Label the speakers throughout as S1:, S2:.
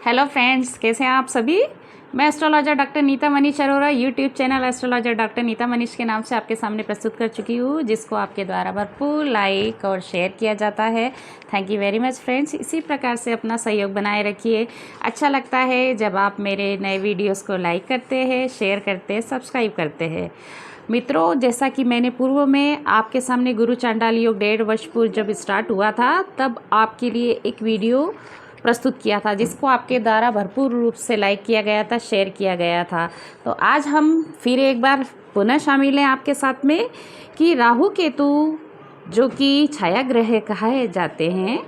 S1: Hello friends, कैसे हैं आप सभी। मैं astrologer doctor Neeta Manish Arora YouTube channel astrologer doctor Neeta Manish के नाम से आपके सामने प्रस्तुत कर चुकी हूँ, जिसको आपके द्वारा भरपूर लाइक और शेयर किया जाता है। Thank you very much friends. इसी प्रकार से अपना सहयोग बनाए रखिए। अच्छा लगता है जब आप मेरे नए वीडियोज़ को लाइक करते हैं, शेयर करते हैं, सब्सक्राइब करते हैं। मित्रों, जैसा कि मैंने पूर्व में आपके सामने गुरु चांडाल योग 1.5 वर्ष पूर्व जब स्टार्ट हुआ था, तब आपके लिए एक वीडियो प्रस्तुत किया था, जिसको आपके द्वारा भरपूर रूप से लाइक किया गया था, शेयर किया गया था। तो आज हम फिर एक बार पुनः शामिल हैं आपके साथ में कि राहु केतु जो कि छाया ग्रह कहे जाते हैं,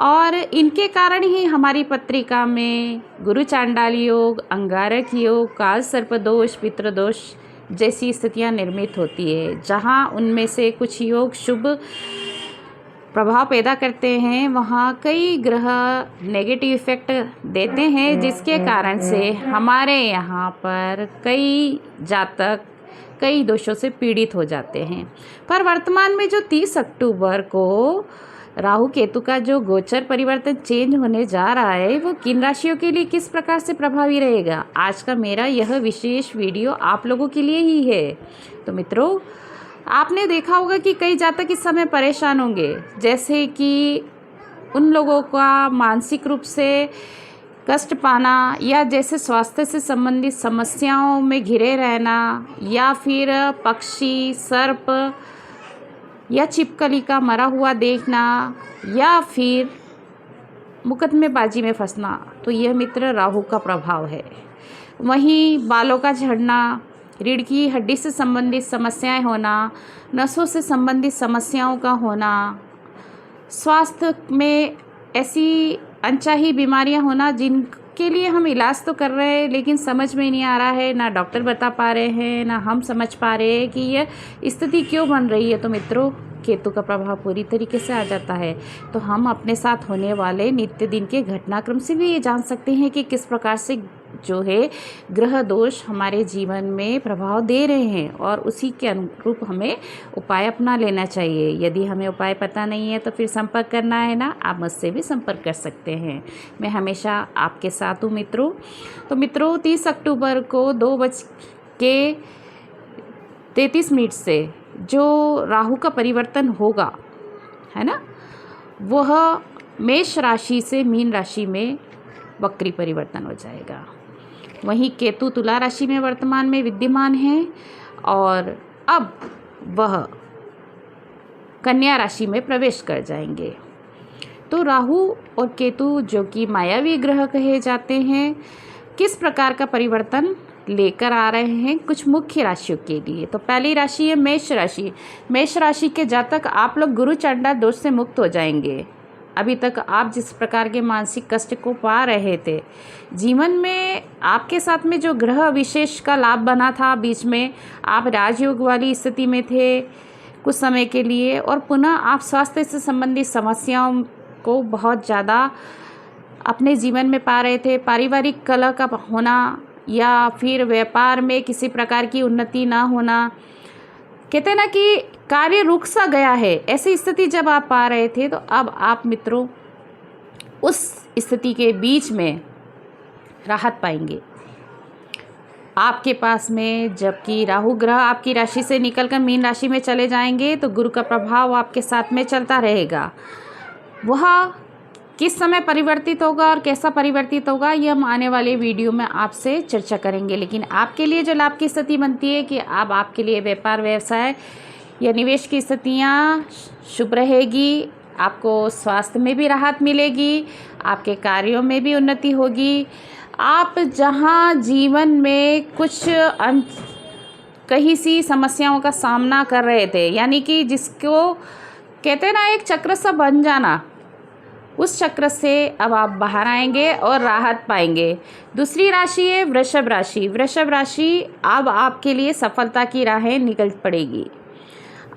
S1: और इनके कारण ही हमारी पत्रिका में गुरु चांडाल योग, अंगारक योग, काल सर्पदोष, पितृदोष जैसी स्थितियां निर्मित होती है। जहां उनमें से कुछ योग शुभ प्रभाव पैदा करते हैं, वहाँ कई ग्रह नेगेटिव इफ़ेक्ट देते हैं, जिसके कारण से हमारे यहाँ पर कई जातक कई दोषों से पीड़ित हो जाते हैं। पर वर्तमान में जो 30 अक्टूबर को राहु केतु का जो गोचर परिवर्तन चेंज होने जा रहा है, वो किन राशियों के लिए किस प्रकार से प्रभावी रहेगा, आज का मेरा यह विशेष वीडियो आप लोगों के लिए ही है। तो मित्रों, आपने देखा होगा कि कई जातक इस समय परेशान होंगे, जैसे कि उन लोगों का मानसिक रूप से कष्ट पाना, या जैसे स्वास्थ्य से संबंधित समस्याओं में घिरे रहना, या फिर पक्षी, सर्प या छिपकली का मरा हुआ देखना, या फिर मुकदमेबाजी में फंसना। तो यह मित्र राहु का प्रभाव है। वहीं बालों का झड़ना, रीढ़ की हड्डी से संबंधित समस्याएं होना, नसों से संबंधित समस्याओं का होना, स्वास्थ्य में ऐसी अनचाही बीमारियां होना जिनके लिए हम इलाज तो कर रहे हैं, लेकिन समझ में नहीं आ रहा है, ना डॉक्टर बता पा रहे हैं, ना हम समझ पा रहे हैं कि यह स्थिति क्यों बन रही है। तो मित्रों, केतु का प्रभाव पूरी तरीके से आ जाता है। तो हम अपने साथ होने वाले नित्य दिन के घटनाक्रम से भी ये जान सकते हैं कि किस प्रकार से जो है ग्रह दोष हमारे जीवन में प्रभाव दे रहे हैं, और उसी के अनुरूप हमें उपाय अपना लेना चाहिए। यदि हमें उपाय पता नहीं है तो फिर संपर्क करना है ना, आप मुझसे भी संपर्क कर सकते हैं। मैं हमेशा आपके साथ हूँ मित्रों। तो मित्रों, 30 अक्टूबर को 2:33 से जो राहु का परिवर्तन होगा, है ना, वह मेष राशि से मीन राशि में वक्री परिवर्तन हो जाएगा। वहीं केतु तुला राशि में वर्तमान में विद्यमान है, और अब वह कन्या राशि में प्रवेश कर जाएंगे। तो राहु और केतु जो कि मायावी ग्रह कहे जाते हैं, किस प्रकार का परिवर्तन लेकर आ रहे हैं कुछ मुख्य राशियों के लिए। तो पहली राशि है मेष राशि। मेष राशि के जातक, आप लोग गुरु चांडाल दोष से मुक्त हो जाएंगे। अभी तक आप जिस प्रकार के मानसिक कष्ट को पा रहे थे, जीवन में आपके साथ में जो ग्रह विशेष का लाभ बना था, बीच में आप राजयोग वाली स्थिति में थे कुछ समय के लिए, और पुनः आप स्वास्थ्य से संबंधित समस्याओं को बहुत ज़्यादा अपने जीवन में पा रहे थे। पारिवारिक कलह का होना, या फिर व्यापार में किसी प्रकार की उन्नति ना होना, कहते ना कि कार्य रुक सा गया है, ऐसी स्थिति जब आप पा रहे थे, तो अब आप मित्रों उस स्थिति के बीच में राहत पाएंगे। आपके पास में जबकि राहु ग्रह आपकी राशि से निकलकर मीन राशि में चले जाएंगे, तो गुरु का प्रभाव आपके साथ में चलता रहेगा। वह किस समय परिवर्तित होगा और कैसा परिवर्तित होगा, ये हम आने वाले वीडियो में आपसे चर्चा करेंगे। लेकिन आपके लिए जो लाभ की स्थिति बनती है कि अब आपके लिए व्यापार, व्यवसाय या निवेश की स्थितियाँ शुभ रहेगी। आपको स्वास्थ्य में भी राहत मिलेगी, आपके कार्यों में भी उन्नति होगी। आप जहाँ जीवन में कुछ कहीं सी समस्याओं का सामना कर रहे थे, यानी कि जिसको कहते हैं ना एक चक्र सा बन जाना, उस चक्र से अब आप बाहर आएंगे और राहत पाएंगे। दूसरी राशि है वृषभ राशि। वृषभ राशि, अब आपके लिए सफलता की राहें निकल पड़ेगी।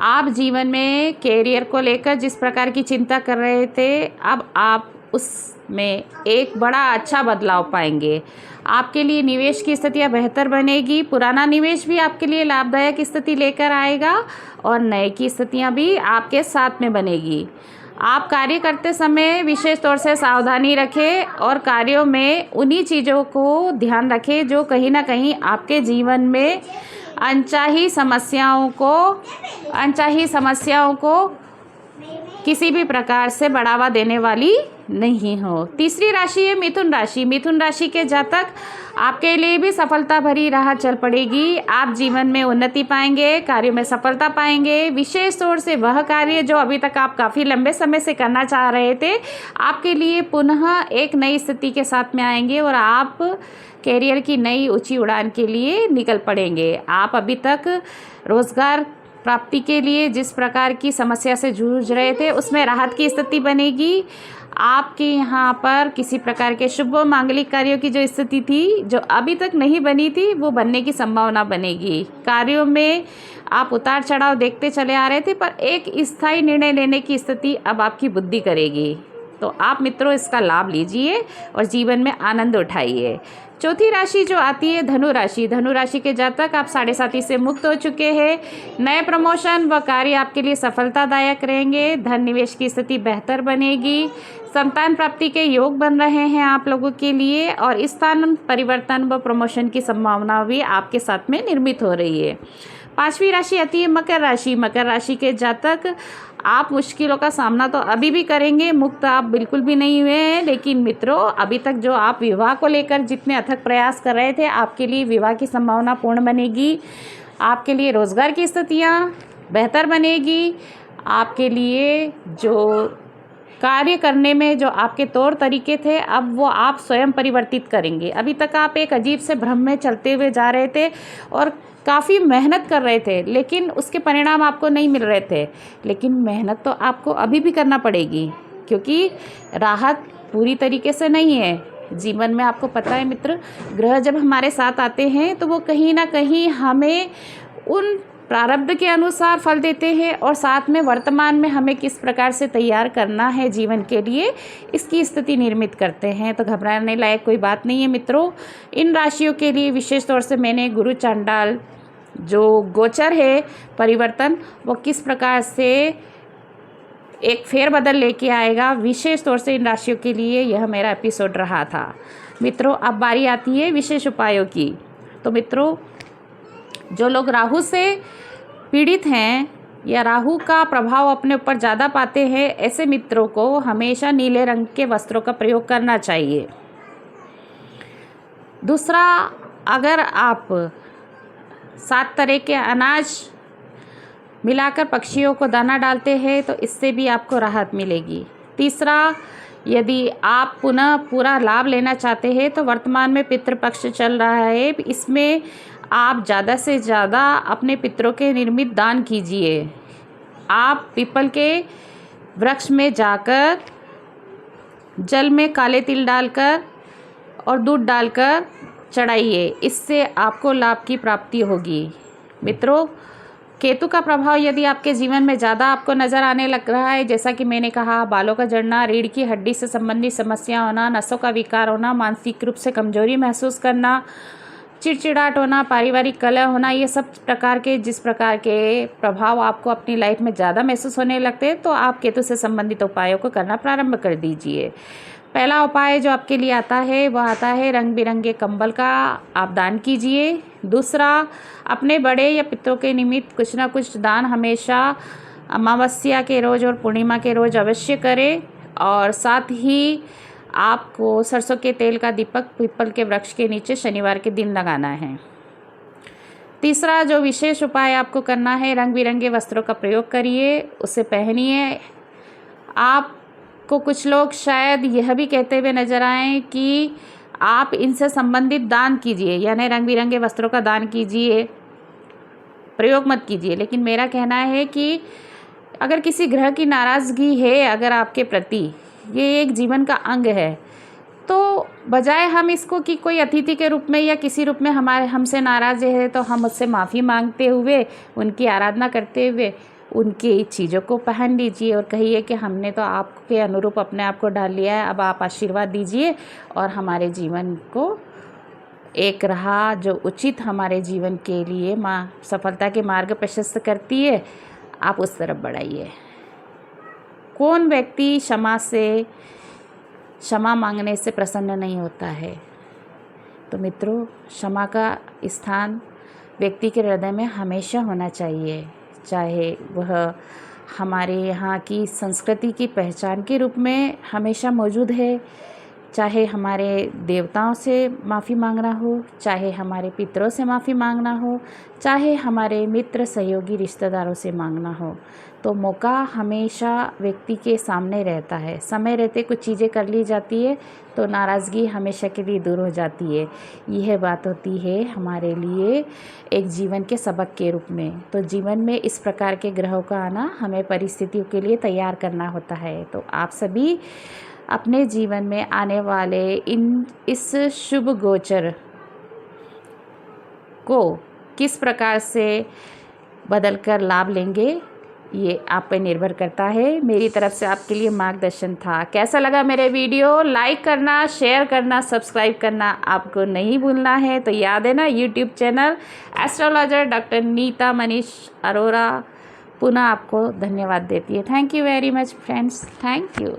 S1: आप जीवन में कैरियर को लेकर जिस प्रकार की चिंता कर रहे थे, अब आप उसमें एक बड़ा अच्छा बदलाव पाएंगे। आपके लिए निवेश की स्थितियाँ बेहतर बनेगी। पुराना निवेश भी आपके लिए लाभदायक स्थिति लेकर आएगा, और नए की स्थितियाँ भी आपके साथ में बनेगी। आप कार्य करते समय विशेष तौर से सावधानी रखें और कार्यों में उन्हीं चीज़ों को ध्यान रखें जो कहीं ना कहीं आपके जीवन में अनचाही समस्याओं को किसी भी प्रकार से बढ़ावा देने वाली नहीं हो। तीसरी राशि है मिथुन राशि। मिथुन राशि के जातक, आपके लिए भी सफलता भरी राह चल पड़ेगी। आप जीवन में उन्नति पाएंगे, कार्यों में सफलता पाएंगे। विशेष तौर से वह कार्य जो अभी तक आप काफ़ी लंबे समय से करना चाह रहे थे, आपके लिए पुनः एक नई स्थिति के साथ में आएंगे और आप कैरियर की नई ऊंची उड़ान के लिए निकल पड़ेंगे। आप अभी तक रोजगार प्राप्ति के लिए जिस प्रकार की समस्या से जूझ रहे थे, उसमें राहत की स्थिति बनेगी। आपके यहाँ पर किसी प्रकार के शुभ मांगलिक कार्यों की जो स्थिति थी, जो अभी तक नहीं बनी थी, वो बनने की संभावना बनेगी। कार्यों में आप उतार चढ़ाव देखते चले आ रहे थे, पर एक स्थायी निर्णय लेने की स्थिति अब आपकी बुद्धि करेगी। तो आप मित्रों इसका लाभ लीजिए और जीवन में आनंद उठाइए। चौथी राशि जो आती है धनु राशि। धनु राशि के जातक, आप 7.5 से मुक्त हो चुके हैं। नए प्रमोशन व कार्य आपके लिए सफलतादायक रहेंगे। धन निवेश की स्थिति बेहतर बनेगी। संतान प्राप्ति के योग बन रहे हैं आप लोगों के लिए और स्थान परिवर्तन व प्रमोशन की संभावना भी आपके साथ में निर्मित हो रही है। पांचवी राशि आती है मकर राशि। मकर राशि के जातक, आप मुश्किलों का सामना तो अभी भी करेंगे, मुक्त आप बिल्कुल भी नहीं हुए हैं। लेकिन मित्रों, अभी तक जो आप विवाह को लेकर जितने अथक प्रयास कर रहे थे, आपके लिए विवाह की संभावना पूर्ण बनेगी। आपके लिए रोजगार की स्थितियाँ बेहतर बनेगी। आपके लिए जो कार्य करने में जो आपके तौर तरीके थे, अब वो आप स्वयं परिवर्तित करेंगे। अभी तक आप एक अजीब से भ्रम में चलते हुए जा रहे थे और काफ़ी मेहनत कर रहे थे, लेकिन उसके परिणाम आपको नहीं मिल रहे थे। लेकिन मेहनत तो आपको अभी भी करना पड़ेगी, क्योंकि राहत पूरी तरीके से नहीं है जीवन में। आपको पता है मित्र, ग्रह जब हमारे साथ आते हैं तो वो कहीं ना कहीं हमें उन प्रारब्ध के अनुसार फल देते हैं और साथ में वर्तमान में हमें किस प्रकार से तैयार करना है जीवन के लिए, इसकी स्थिति निर्मित करते हैं। तो घबराने लायक कोई बात नहीं है मित्रों। इन राशियों के लिए विशेष तौर से मैंने गुरु चांडाल जो गोचर है परिवर्तन, वो किस प्रकार से एक फेरबदल लेके आएगा, विशेष तौर से इन राशियों के लिए यह मेरा एपिसोड रहा था। मित्रों, अब बारी आती है विशेष उपायों की। तो मित्रों, जो लोग राहु से पीड़ित हैं या राहु का प्रभाव अपने ऊपर ज़्यादा पाते हैं, ऐसे मित्रों को हमेशा नीले रंग के वस्त्रों का प्रयोग करना चाहिए। दूसरा, अगर आप 7 तरह के अनाज मिलाकर पक्षियों को दाना डालते हैं तो इससे भी आपको राहत मिलेगी। तीसरा, यदि आप पुनः पूरा लाभ लेना चाहते हैं तो वर्तमान में पितृपक्ष चल रहा है, इसमें आप ज़्यादा से ज़्यादा अपने पितरों के निर्मित दान कीजिए। आप पीपल के वृक्ष में जाकर जल में काले तिल डालकर और दूध डालकर चढ़ाइए, इससे आपको लाभ की प्राप्ति होगी। मित्रों, केतु का प्रभाव यदि आपके जीवन में ज़्यादा आपको नज़र आने लग रहा है, जैसा कि मैंने कहा, बालों का झड़ना, रीढ़ की हड्डी से संबंधित समस्या होना, नसों का विकार होना, मानसिक रूप से कमजोरी महसूस करना, चिड़चिड़ाहट होना, पारिवारिक कलह होना, ये सब प्रकार के जिस प्रकार के प्रभाव आपको अपनी लाइफ में ज़्यादा महसूस होने लगते हैं, तो आप केतु से संबंधित उपायों को करना प्रारंभ कर दीजिए। पहला उपाय जो आपके लिए आता है वह आता है रंग बिरंगे कंबल का आप दान कीजिए। दूसरा, अपने बड़े या पितरों के निमित्त कुछ ना कुछ दान हमेशा अमावस्या के रोज़ और पूर्णिमा के रोज़ अवश्य करें। और साथ ही आपको सरसों के तेल का दीपक पीपल के वृक्ष के नीचे शनिवार के दिन लगाना है। तीसरा जो विशेष उपाय आपको करना है, रंग बिरंगे वस्त्रों का प्रयोग करिए, उसे पहनिए। आपको कुछ लोग शायद यह भी कहते हुए नजर आए कि आप इनसे संबंधित दान कीजिए, यानी रंग बिरंगे वस्त्रों का दान कीजिए, प्रयोग मत कीजिए। लेकिन मेरा कहना है कि अगर किसी ग्रह की नाराज़गी है अगर आपके प्रति, ये एक जीवन का अंग है, तो बजाय हम इसको कि कोई अतिथि के रूप में या किसी रूप में हमसे नाराज़ है तो हम उससे माफ़ी मांगते हुए, उनकी आराधना करते हुए उनकी चीज़ों को पहन लीजिए और कहिए कि हमने तो आपके अनुरूप अपने आप को ढाल लिया है, अब आप आशीर्वाद दीजिए और हमारे जीवन को एक राह जो उचित हमारे जीवन के लिए सफलता के मार्ग प्रशस्त करती है, आप उस तरफ बढ़ाइए। कौन व्यक्ति क्षमा मांगने से प्रसन्न नहीं होता है। तो मित्रों, क्षमा का स्थान व्यक्ति के हृदय में हमेशा होना चाहिए, चाहे वह हमारे यहाँ की संस्कृति की पहचान के रूप में हमेशा मौजूद है, चाहे हमारे देवताओं से माफ़ी मांगना हो, चाहे हमारे पितरों से माफ़ी मांगना हो, चाहे हमारे मित्र सहयोगी रिश्तेदारों से मांगना हो। तो मौका हमेशा व्यक्ति के सामने रहता है। समय रहते कुछ चीज़ें कर ली जाती है तो नाराज़गी हमेशा के लिए दूर हो जाती है। यह बात होती है हमारे लिए एक जीवन के सबक के रूप में। तो जीवन में इस प्रकार के ग्रहों का आना हमें परिस्थितियों के लिए तैयार करना होता है। तो आप सभी अपने जीवन में आने वाले इस शुभ गोचर को किस प्रकार से बदलकर लाभ लेंगे, ये आप पे निर्भर करता है। मेरी तरफ से आपके लिए मार्गदर्शन था। कैसा लगा मेरे वीडियो? लाइक करना, शेयर करना, सब्सक्राइब करना आपको नहीं भूलना है। तो याद है ना, YouTube channel astrologer doctor Neeta Manish Arora पुनः आपको धन्यवाद देती है। Thank you very much friends, thank you.